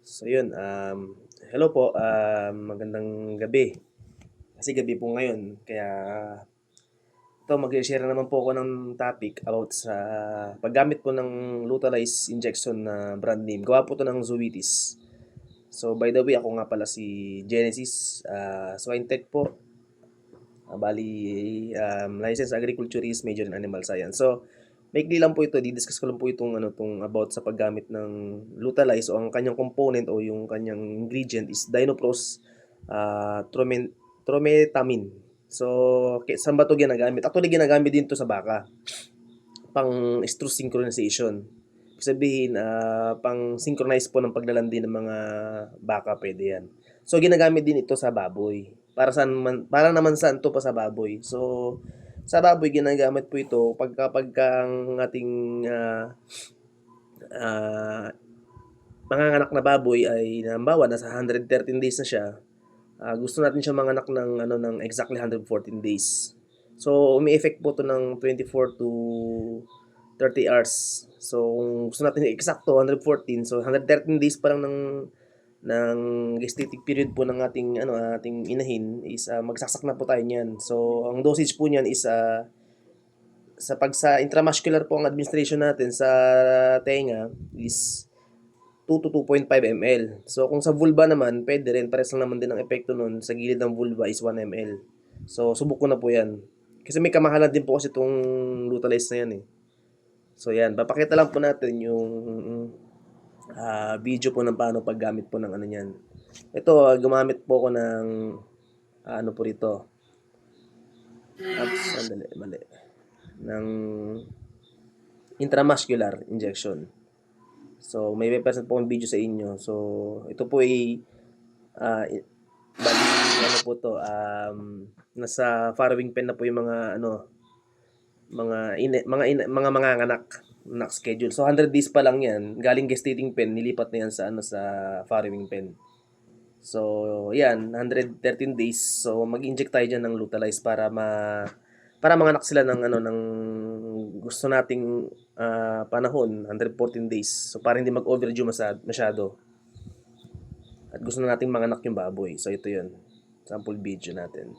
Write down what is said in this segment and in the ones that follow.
So yun, hello po, magandang gabi. Kasi gabi po ngayon, kaya ito mag-share na naman po ako ng topic about sa paggamit po ng Lutalyze injection na brand name. Gawa po to ng Zoetis. So by the way, ako nga pala si Genesis, Swine Tech po. Bali, licensed agriculturist, major in animal science. So, maikli lang po ito, di-discuss ko lang po itong about sa paggamit ng Lutalyze o ang kanyang component o yung kanyang ingredient is Dinopros Trometamine. So, saan ba ito ginagamit? Actually, ginagamit din to sa baka. Pang estrus synchronization. Ibig sabihin, pang synchronize po ng paglalandi ng mga baka, pwede yan. So, ginagamit din ito sa baboy. Para naman saan to pa sa baboy. So, sa baboy, ginagamit po ito pagka ang ating ah, manganganak na baboy ay halimbawa nasa 113 days na siya, gusto natin siya manganak ng exactly 114 days. So, umi-effect po 'to ng 24 to 30 hours. So, kung gusto natin eksakto 114, so 113 days pa lang ng gestating period po ng ating inahin is magsaksak na po tayo niyan. So, ang dosage po niyan is sa intramuscular po ang administration natin sa tenga is 2 to 2.5 ml. So, kung sa vulva naman, pwede rin. Pares lang naman din ang epekto nun. Sa gilid ng vulva is 1 ml. So, subok ko na po yan. Kasi may kamahalan din po kasi itong Lutalyze na yan eh. So, yan. Papakita lang po natin yung video po ng paano paggamit po ng ano yan. Ito, gumamit po ako ng ano po rito. Sandali, mali. Ng intramuscular injection. So, may present po akong video sa inyo. So, ito po ay bali, ano po to, nasa farrowing pen na po yung mga anak schedule. So, 100 days pa lang yan. Galing gestating pen, nilipat na yan sa farrowing pen. So, yan, 113 days. So, mag-inject tayo dyan ng Lutalyze para manganak sila ng gusto nating panahon, 114 days. So, para hindi mag-overdue masyado. At gusto na nating manganak yung baboy. So, ito yun. Sample video natin.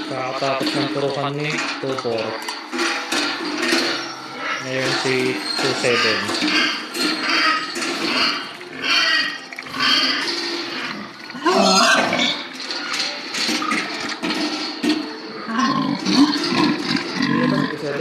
Kakatapos ng turukan ni 2-4. Ngayon si 2-7. Hindi ba 57?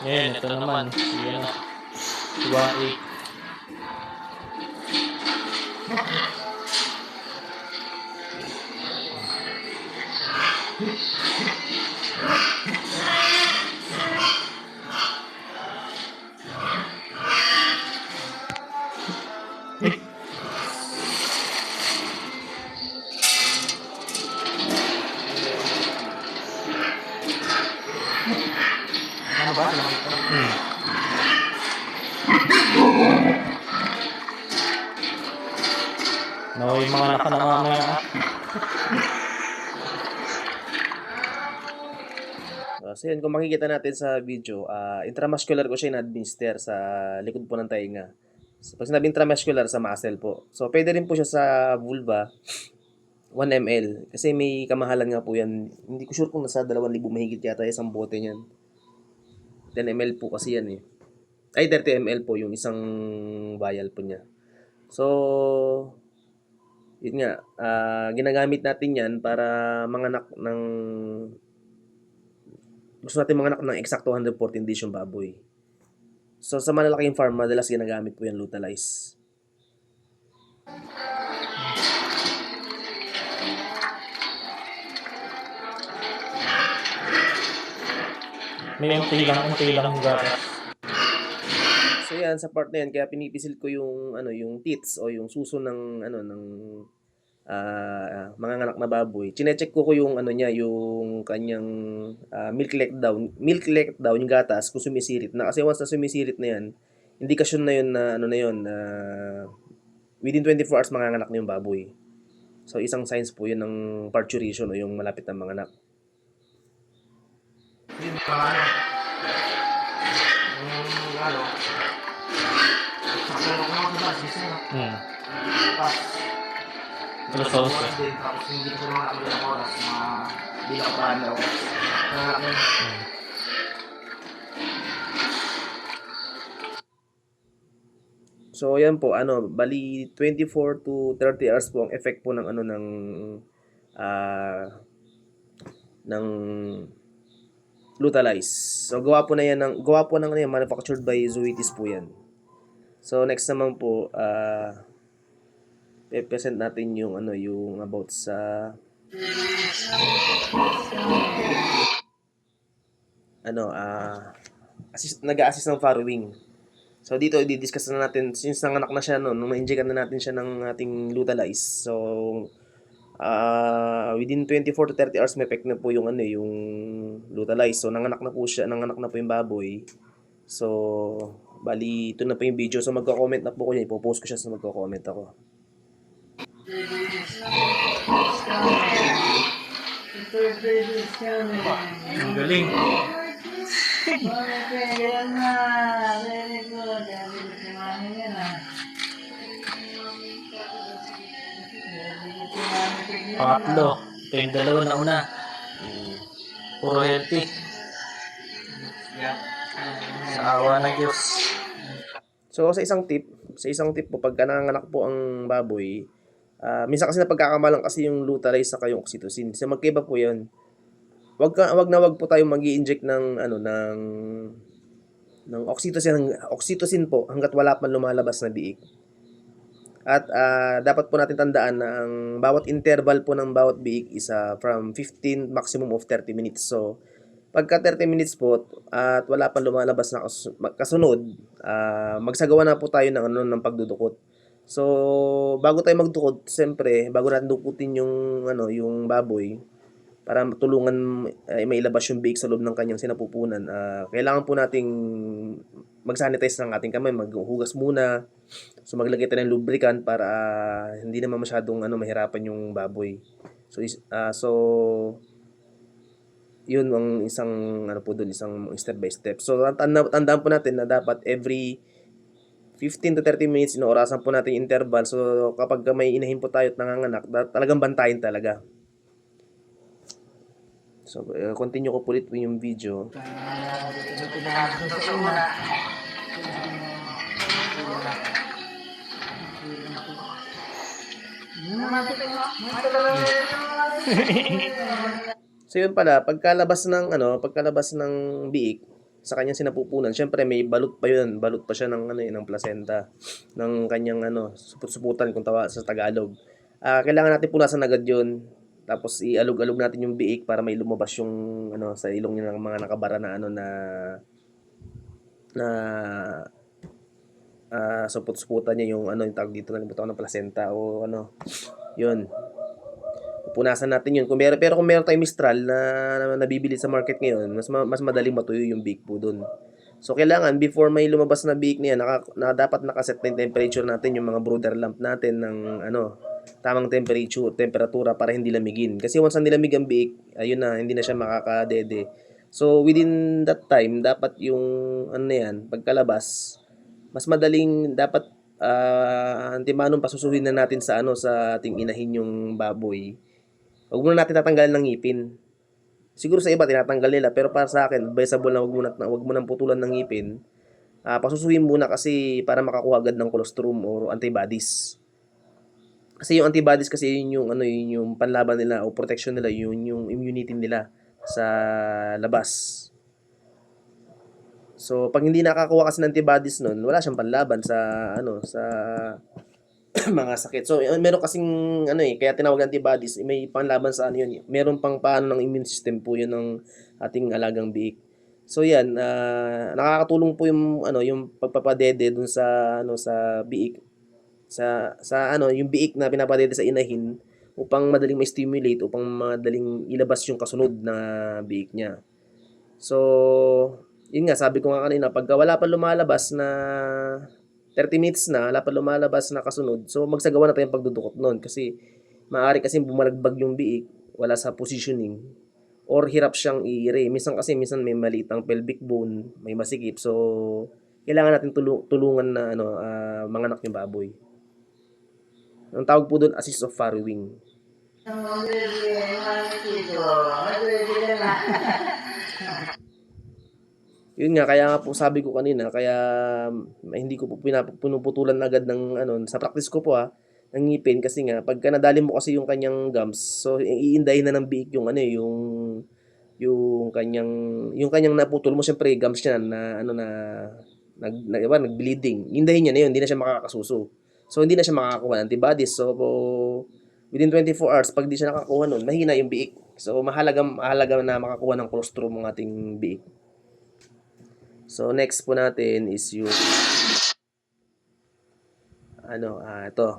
Ngayon, ito naman. Yan. 1-8. Ano ba? No, yung mga nakanamamaya. So yan, kung makikita natin sa video, intramuscular ko siya in-administer sa likod po ng tainga. So, pag sinabi intramuscular, sa muscle po. So, pwede rin po siya sa vulva, 1 ml. Kasi may kamahalan nga po yan. Hindi ko sure kung nasa 2,000 mahigit yata isang bote niyan. 10 ml po kasi yan eh. Ay, 30 ml po yung isang vial po niya. So, yun nga, ginagamit natin yan para manganak ng gusto natin manganak ng eksakto 114 days yung baboy. So, sa malalaking farm, madalas ginagamit po yung Lutalyze. May unti lang gatas. So, yan, sa part na yan, kaya pinipisil ko yung teats o yung suso ng manganganak na baboy, chine-check ko yung ano niya, yung kanyang milk letdown, yung gatas kung sumisirit na. Kasi once na sumisirit na yan, indikasyon na yun na ano na yun, na within 24 hours manganganak na yung baboy. So isang signs po yun ng parturition o yung malapit na manganak. Yun pa ano. Ano. Saksayo ko mga basis na. Tapos, Alas 11. din, tapos hindi ko naman ako ng oras na bilang ko paano ako. Nanganak na yun. So yan po, bali 24 to 30 hours po ang effect po ng ng Lutalize. So gawa po ng ano yan, manufactured by Zoetis po yan. So next naman po, i-present natin yung yung about sa nag-a-assist ng farrowing. So dito i-discuss na natin since nanganak na siya nung ma-inject na natin siya ng ating Lutalize. So within 24 to 30 hours may effect na po yung yung Lutalize. So nanganak na po yung baboy. So bali ito na po yung video. So magko-comment na po ko yan, ipo-post ko siya sa magko-comment ako. Ang galing. Pangatlo. Ito yung dalawa na una. Puro healthy. Sa awa ng Diyos. So sa isang tip po pagka nanganak po ang baboy, minsan kasi napagkakamalan kasi yung Lutalize sa yung oxytocin. So magkaiba po 'yan. Wag po tayong magi-inject ng ng oxytocin po hangga't wala pang lumalabas na biik. At dapat po natin tandaan na ang bawat interval po ng bawat biik is from 15 maximum of 30 minutes. So pagka 30 minutes po at wala pang lumalabas na kasunod, magsagawa na po tayo ng pagdudukot. So bago tayo magdukot, siyempre bago natin dukutin yung yung baboy para tulungan mailabas yung biik sa loob ng kanyang sinapupunan, kailangan po nating mag-sanitize ng ating kamay, maghugas muna. So maglagay tayo ng lubricant para hindi naman masyadong mahirapan yung baboy. So yun ang isang po doon, isang step by step. So tandaan po natin na dapat every 15 to 30 minutes inoorasan po natin yung interval. So kapag may inahin po tayo at nanganganak, talagang bantayan talaga. So continue ko po ulit yung video. So yun pala, pagkalabas ng biik sa kanyang sinapupunan, syempre may balot pa yun, balot pa siya ng ng placenta ng kanyang suput-suputan kung tawa sa Tagalog. Kailangan natin punasan agad yun. Tapos ialog-alog natin yung biik para may lumabas yung sa ilong niya ng mga nakabara na suput-suputan niya yung yung tawag dito ng placenta o yun. Pupunasan natin yun. Pero kung meron tayong Mistral na nabibili sa market ngayon, mas madaling matuyo yung biik po doon. So kailangan before may lumabas na biik niya, dapat nakaset na yung temperature natin, yung mga brooder lamp natin ng tamang temperatura para hindi lamigin. Kasi once na nilamig ang biik, ayun na, hindi na siya makakadede. So within that time, dapat yung pagkalabas, mas madaling dapat antimanong pasusuhin na natin sa sa ating inahin yung baboy. Huwag muna natin tatanggalin ng ngipin. Siguro sa iba tinatanggal nila, pero para sa akin, advisable na wag mo nang putulan ng ngipin. Pasusuhin muna kasi para makakuha agad ng colostrum or antibodies. Kasi yung antibodies kasi yun yung panlaban nila o protection nila, yun yung immunity nila sa labas. So pag hindi nakakuha kasi ng antibodies nun, wala siyang panlaban sa sa mga sakit. So meron kasing kaya tinawag antibodies, may panlaban sa yun. Meron pang paano ng immune system po yun ng ating alagang biik. So yan, nakakatulong po yung yung pagpapadede dun sa sa biik, sa yung biik na pinapadede sa inahin upang madaling ma-stimulate, upang madaling ilabas yung kasunod na biik niya. So, yun nga, sabi ko nga kanina, pagka wala pa lumalabas na 30 minutes na, wala pa lumalabas na kasunod, so magsagawa na tayong pagdudukot nun kasi maaari kasi bumalagbag yung biik, wala sa positioning, or hirap siyang i-ire. Minsan may maliit ang pelvic bone, may masikip, so kailangan natin tulungan na manganak yung baboy. Ang tawag po doon, assist of farrowing. Yun nga, kaya nga po sabi ko kanina, kaya hindi ko po pinuputulan agad ng sa practice ko po ng ngipin kasi nga pagka nadali mo kasi yung kanyang gums, so iindahin na ng biik yung yung kanyang naputol mo, syempre gums niya na nag-bleeding. Indahin niya na yun, hindi na siya makakasuso. So hindi na siya makakakuha ng antibodies. So within 24 hours pag di siya nakakuha nun, mahina yung biik. So mahalaga na makakuha ng colostrum ang ating biik. So next po natin is yung ito.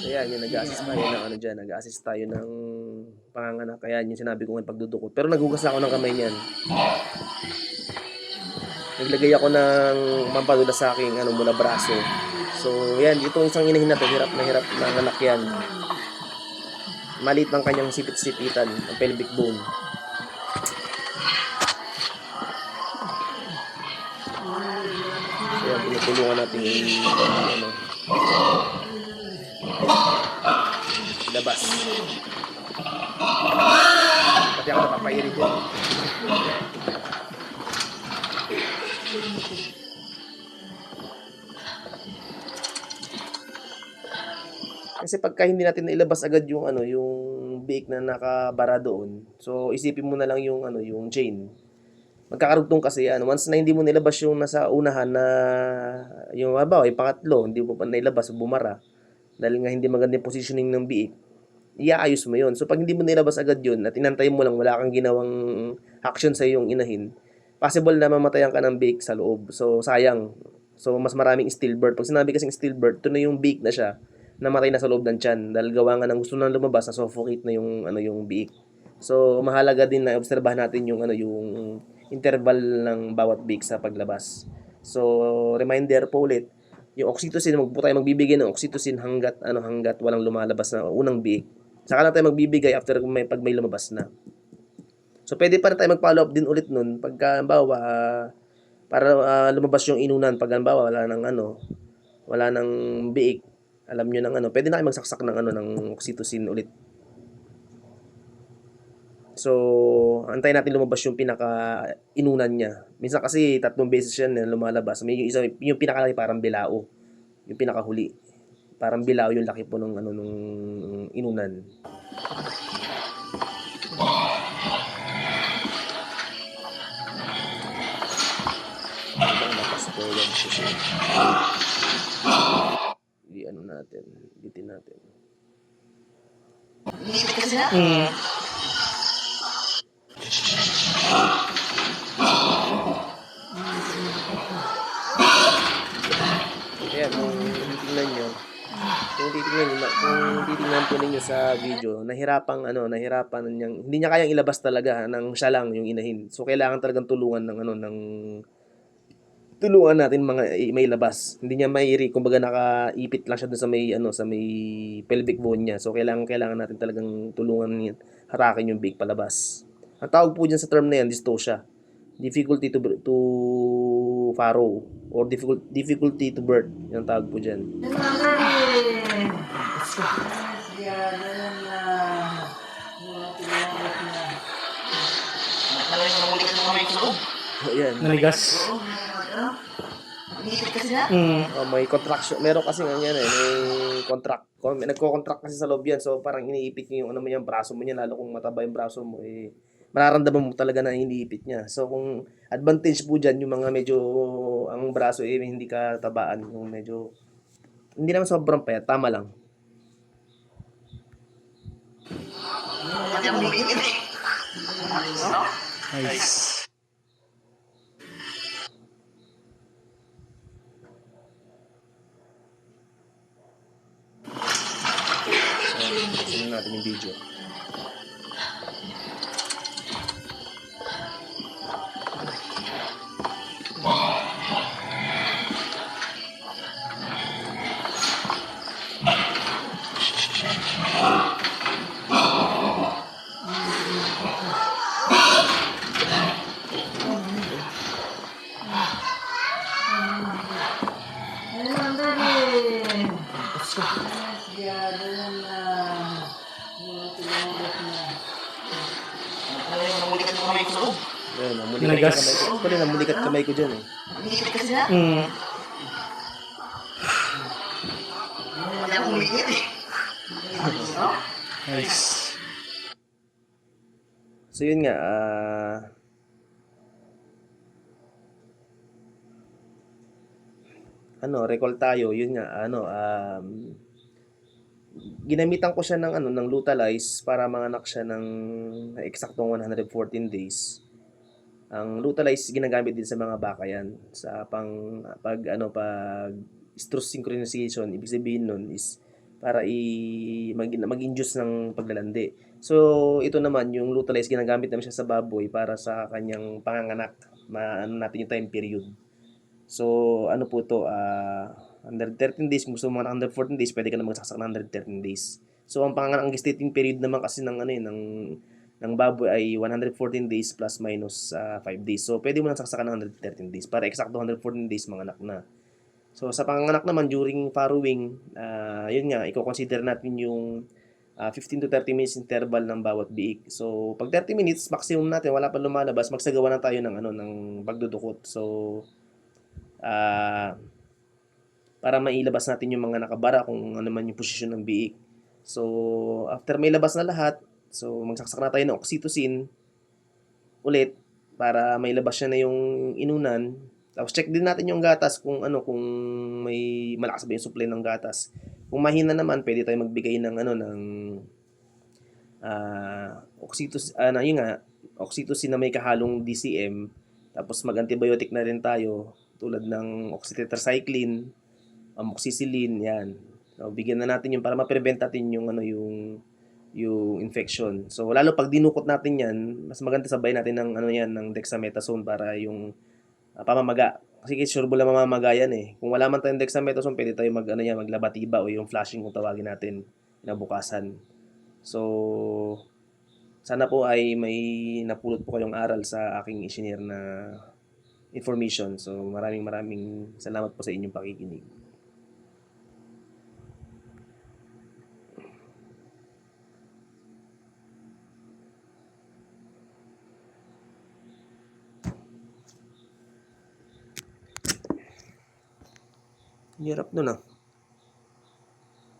Ayan, yung nag-assist tayo ng panganganak. Kaya yung sinabi ko ng pagdudukot. Pero naghugas ako ng kamay niyan. Naglagay ako ng mampadula sa aking mula braso. So, yan, itong isang inahin na to, hirap na anak yan. Maliit ng kanyang sipit-sipitan, ang pelvic bone. So, yan, tinutulungan natin yung labas. Pati ako napapairit yun. Kasi pagka hindi natin nailabas agad yung yung biik na nakabara doon, so isipin mo na lang yung chain. Magkakarugtong kasi yan. Once na hindi mo nilabas yung nasa unahan na yung halimbawa, yung pangatlo, hindi mo pa nailabas, bumara. Dahil nga hindi maganda yung positioning ng biik, iaayos mo yun. So pag hindi mo nilabas agad yun at inantay mo lang, wala kang ginawang action sa iyong inahin, possible na mamatayan ka ng biik sa loob. So sayang. So mas maraming stillbirth. Pag sinabi kasing stillbirth, ito na yung biik na siya, namatay na sa loob ng tiyan dahil gawa nga ng gusto nang lumabas, na suffocate na yung biik. So mahalaga din na obserbahan natin yung interval ng bawat biik sa paglabas. So reminder po ulit, yung oxytocin, magbibigay ng oxytocin hanggat walang lumalabas na unang biik. Saka lang tayo magbibigay after pag may lumabas na. So pwede pa rin tayo mag-follow up din ulit nun pagka halimbawa para lumabas yung inunan, pag halimbawa wala nang biik. Alam niyo pwede na kayo magsaksak ng oxytocin ulit. So, antayin natin lumabas yung pinaka-inunan niya. Minsan kasi 3 beses yan na lumalabas. May yung pinakalaki parang bilao. Yung pinakahuli. Parang bilao yung laki po nung inunan. Bitin natin. Ayan, kung titingnan po ninyo sa video, nahirapan niyang, hindi niya kayang ilabas talaga ng siya lang yung inahin. So kailangan talagang tulungan tulungan natin may labas. Hindi niya kumbaga nakaipit lang siya doon sa may pelvic bone niya. So kailangan natin talagang tulungan niya harakin yung biik palabas. Ang tawag po diyan sa term na yan, dystocia. Difficulty to farrow or difficulty to birth. Yung tawag po diyan. Ayan. Nanigas. May contraction. Meron kasi ganyan may nagko-contract kasi sa loob yan. So parang iniipit niyo yung yung braso mo niya, lalo kung mataba yung braso mo mararamdaman mo talaga na iniipit niya. So kung advantage po diyan yung mga medyo ang braso hindi ka tabaan, yung medyo hindi naman sobrang payat, tama lang. Hindi ako umiikit eh. No? Nice. Tingnan natin yung video. Namulikat mo kamay ko sa loob. Ayun, namulikat Nagas. kamay ko. Actually, namulikat kamay ko dyan eh. Umiikit kasi na. Mm. Hindi ako umiikit eh. No? Nice. So yun nga, recall tayo, yun nga, ginamitan ko siya ng Lutalize para manganak siya ng eksaktong 114 days. Ang Lutalize ginagamit din sa mga baka yan sa pag stress synchronization. Ibig sabihin nun is para mag-induce ng paglalandi. So ito naman yung Lutalize ginagamit naman siya sa baboy para sa kanyang panganganak. Natin yung time period. So ano po to, under 13 days, kung gusto mo ng under 14 days, pwede ka na magsaksak ng under 13 days. So ang gestating period naman kasi ng baboy ay 114 days plus minus 5 days. So pwede mo nang saksakan ng 113 days para eksakto 114 days manganak na. So sa panganak naman during farrowing, yun nga, i-consider natin yung 15 to 30 minutes interval ng bawat biik. So pag 30 minutes maximum natin, wala pa lumalabas, magsagawa na tayo ng pagdudukot. So para mailabas natin yung mga nakabara kung ano man yung posisyon ng biik. So after may labas na lahat, so magsaksak na tayo ng oxytocin ulit para mailabas siya na yung inunan. Tapos check din natin yung gatas kung may malakas ba yung supply ng gatas. Kung mahina naman, pwede tayo magbigay ng oxytocin na may kahalong DCM. Tapos mag-antibiotic na rin tayo tulad ng oxytetracycline, amoxicillin, yan. So, bigyan na natin yung para ma-prevent natin yung infection. So lalo pag dinukot natin yan, mas maganda sabay natin ng dexamethasone para yung pamamaga. Kasi sure lang mamamaga yan eh. Kung wala man tayong dexamethasone, pwede tayo maglabatiba o yung flashing kung tawagin natin kinabukasan. So sana po ay may napulot po kayong aral sa aking isinare na information. So maraming salamat po sa inyong pakikinig. Hirap nun